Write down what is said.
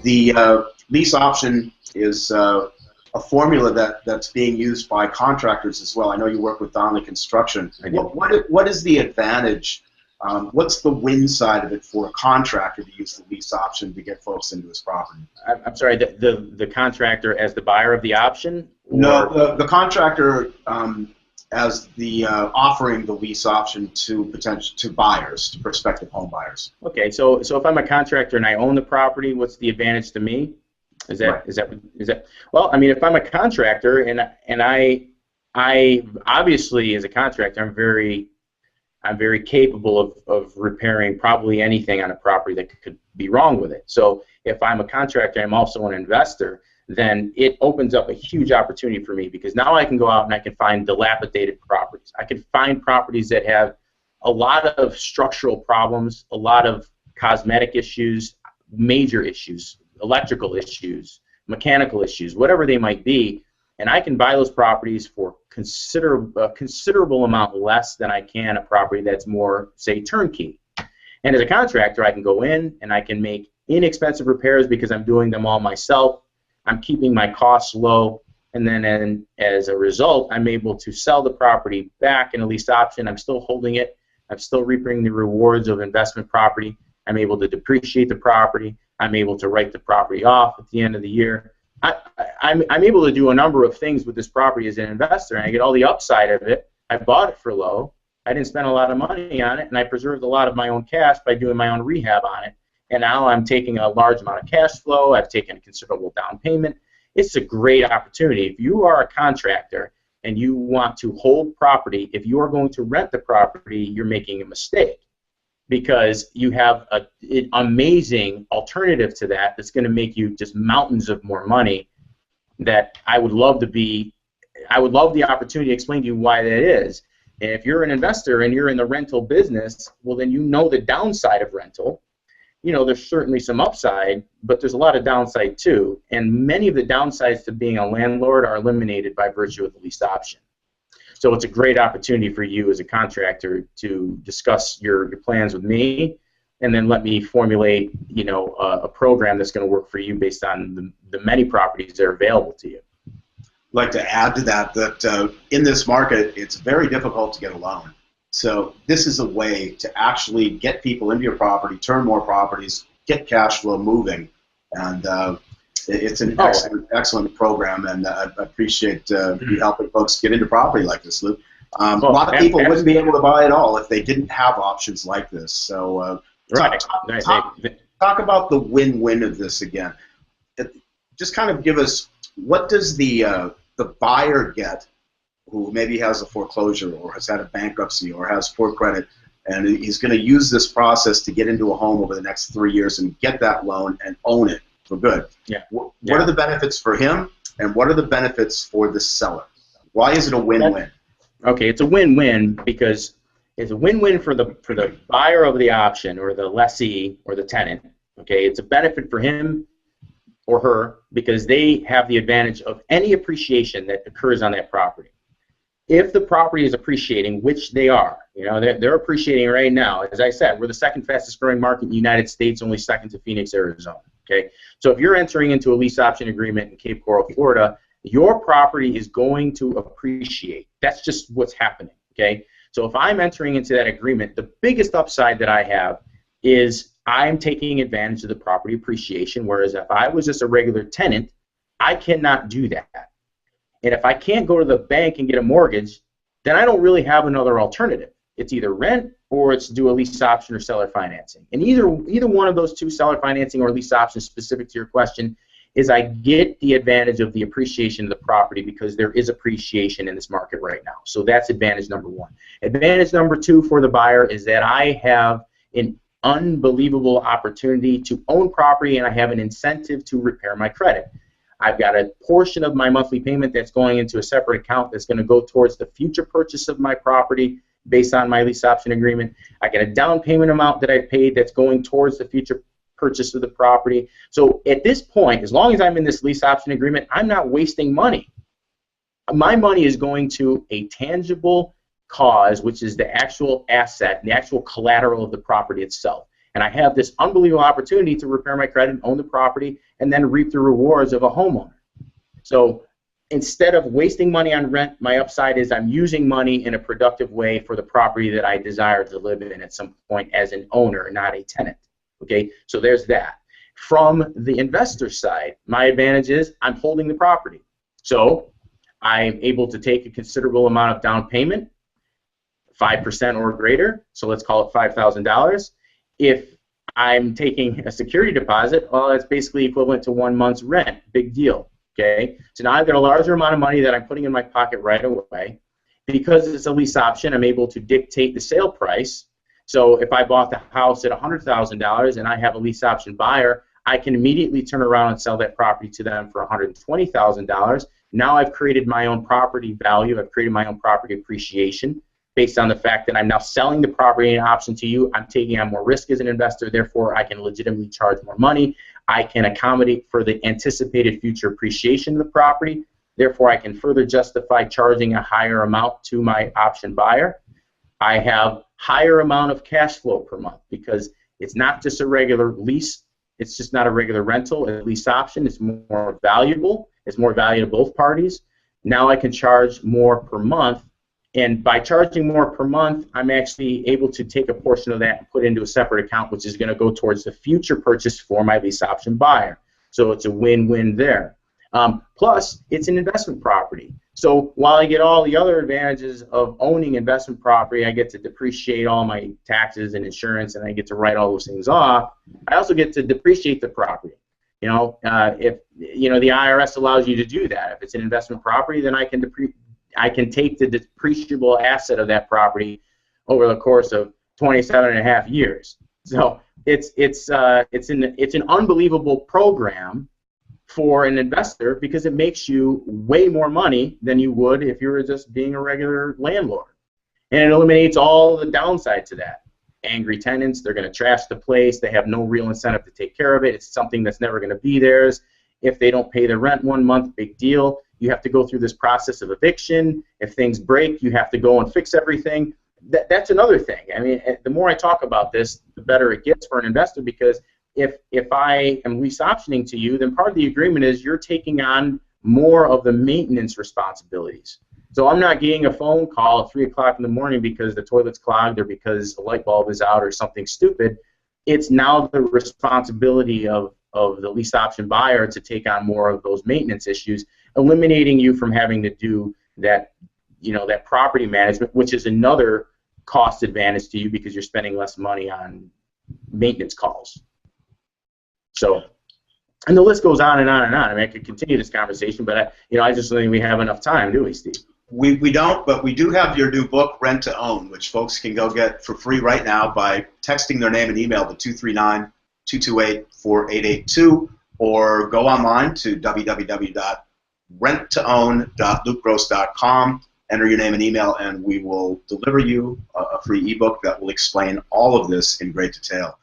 The lease option is a formula that's being used by contractors as well. I know you work with Donnelly Construction. What is the advantage? What's the win side of it for a contractor to use the lease option to get folks into his property? I'm sorry, the contractor as the buyer of the option? Or? No, the contractor as the offering the lease option to buyers, to prospective home buyers. Okay, so if I'm a contractor and I own the property, what's the advantage to me? Is that well? I mean, if I'm a contractor and I obviously as a contractor I'm very capable of repairing probably anything on a property that could be wrong with it. So if I'm a contractor, I'm also an investor, then it opens up a huge opportunity for me, because now I can go out and I can find dilapidated properties. I can find properties that have a lot of structural problems, a lot of cosmetic issues, major issues, electrical issues, mechanical issues, whatever they might be, and I can buy those properties for a considerable amount less than I can a property that's more, say, turnkey. And as a contractor, I can go in and I can make inexpensive repairs because I'm doing them all myself. I'm keeping my costs low, and then as a result, I'm able to sell the property back in a lease option. I'm still holding it. I'm still reaping the rewards of investment property. I'm able to depreciate the property. I'm able to write the property off at the end of the year. I'm able to do a number of things with this property as an investor, and I get all the upside of it. I bought it for low. I didn't spend a lot of money on it, and I preserved a lot of my own cash by doing my own rehab on it. And now I'm taking a large amount of cash flow. I've taken a considerable down payment. It's a great opportunity. If you are a contractor and you want to hold property, if you are going to rent the property, you're making a mistake, because you have an amazing alternative to that that's going to make you just mountains of more money. That I would love the opportunity to explain to you why that is. And if you're an investor and you're in the rental business, well, then you know the downside of rental. You know, there's certainly some upside, but there's a lot of downside too. And many of the downsides to being a landlord are eliminated by virtue of the lease option. So it's a great opportunity for you as a contractor to discuss your plans with me, and then let me formulate, you know, a program that's going to work for you based on the many properties that are available to you. I'd like to add to that in this market, it's very difficult to get a loan. So this is a way to actually get people into your property, turn more properties, get cash flow moving, and it's an excellent program, and I appreciate you helping folks get into property like this, Lou. A lot of people wouldn't be able to buy it all if they didn't have options like this. So talk about the win-win of this again. Just kind of give us, what does the buyer get who maybe has a foreclosure or has had a bankruptcy or has poor credit, and he's going to use this process to get into a home over the next 3 years and get that loan and own it for good? Yeah. What are the benefits for him, and what are the benefits for the seller? Why is it a win-win? Okay, it's a win-win because it's a win-win for the buyer of the option, or the lessee or the tenant. Okay, it's a benefit for him or her because they have the advantage of any appreciation that occurs on that property. If the property is appreciating, which they are, you know, they're appreciating right now. As I said, we're the second fastest growing market in the United States, only second to Phoenix, Arizona. Okay, so if you're entering into a lease option agreement in Cape Coral, Florida, your property is going to appreciate. That's just what's happening. Okay, so if I'm entering into that agreement, the biggest upside that I have is I'm taking advantage of the property appreciation, whereas if I was just a regular tenant, I cannot do that. And if I can't go to the bank and get a mortgage, then I don't really have another alternative. It's either rent or it's do a lease option or seller financing. And either one of those two, seller financing or lease option, specific to your question, is I get the advantage of the appreciation of the property because there is appreciation in this market right now. So that's advantage number one. Advantage number two for the buyer is that I have an unbelievable opportunity to own property, and I have an incentive to repair my credit. I've got a portion of my monthly payment that's going into a separate account that's going to go towards the future purchase of my property based on my lease option agreement. I get a down payment amount that I paid that's going towards the future purchase of the property. So at this point, as long as I'm in this lease option agreement, I'm not wasting money. My money is going to a tangible cause, which is the actual asset, the actual collateral of the property itself. And I have this unbelievable opportunity to repair my credit, own the property, and then reap the rewards of a homeowner. So instead of wasting money on rent, my upside is I'm using money in a productive way for the property that I desire to live in at some point as an owner, not a tenant. Okay, so there's that. From the investor side, my advantage is I'm holding the property. So I'm able to take a considerable amount of down payment, 5% or greater, so let's call it $5,000. If I'm taking a security deposit, well, it's basically equivalent to 1 month's rent. Big deal. Okay, so now I've got a larger amount of money that I'm putting in my pocket right away. Because it's a lease option, I'm able to dictate the sale price. So if I bought the house at $100,000 and I have a lease option buyer, I can immediately turn around and sell that property to them for $120,000. Now I've created my own property value. I've created my own property appreciation based on the fact that I'm now selling the property in option to you. I'm taking on more risk as an investor. Therefore, I can legitimately charge more money. I can accommodate for the anticipated future appreciation of the property. Therefore, I can further justify charging a higher amount to my option buyer. I have higher amount of cash flow per month because it's not just a regular lease. It's just not a regular rental. A lease option is more valuable. It's more value to both parties. Now I can charge more per month. And by charging more per month, I'm actually able to take a portion of that and put into a separate account, which is going to go towards the future purchase for my lease option buyer. So it's a win-win there. Plus, it's an investment property. So while I get all the other advantages of owning investment property, I get to depreciate all my taxes and insurance, and I get to write all those things off. I also get to depreciate the property. You know, if you know the IRS allows you to do that. If it's an investment property, then I can take the depreciable asset of that property over the course of 27.5 years. So it's an unbelievable program for an investor because it makes you way more money than you would if you were just being a regular landlord. And it eliminates all the downside to that. Angry tenants, they're going to trash the place, they have no real incentive to take care of it, it's something that's never going to be theirs. If they don't pay their rent 1 month, big deal. You have to go through this process of eviction. If things break, you have to go and fix everything. That's another thing. I mean, the more I talk about this, the better it gets for an investor because if I am lease optioning to you, then part of the agreement is you're taking on more of the maintenance responsibilities. So I'm not getting a phone call at 3 o'clock in the morning because the toilet's clogged or because the light bulb is out or something stupid. It's now the responsibility of the lease option buyer to take on more of those maintenance issues, eliminating you from having to do that, you know, that property management, which is another cost advantage to you because you're spending less money on maintenance calls. So, and the list goes on and on and on. I mean, I could continue this conversation, but I just don't think we have enough time, do we, Steve? We don't, but we do have your new book, Rent to Own, which folks can go get for free right now by texting their name and email to 239-228-4882 or go online to www.renttoown.lukegross.com, enter your name and email, and we will deliver you a free ebook that will explain all of this in great detail.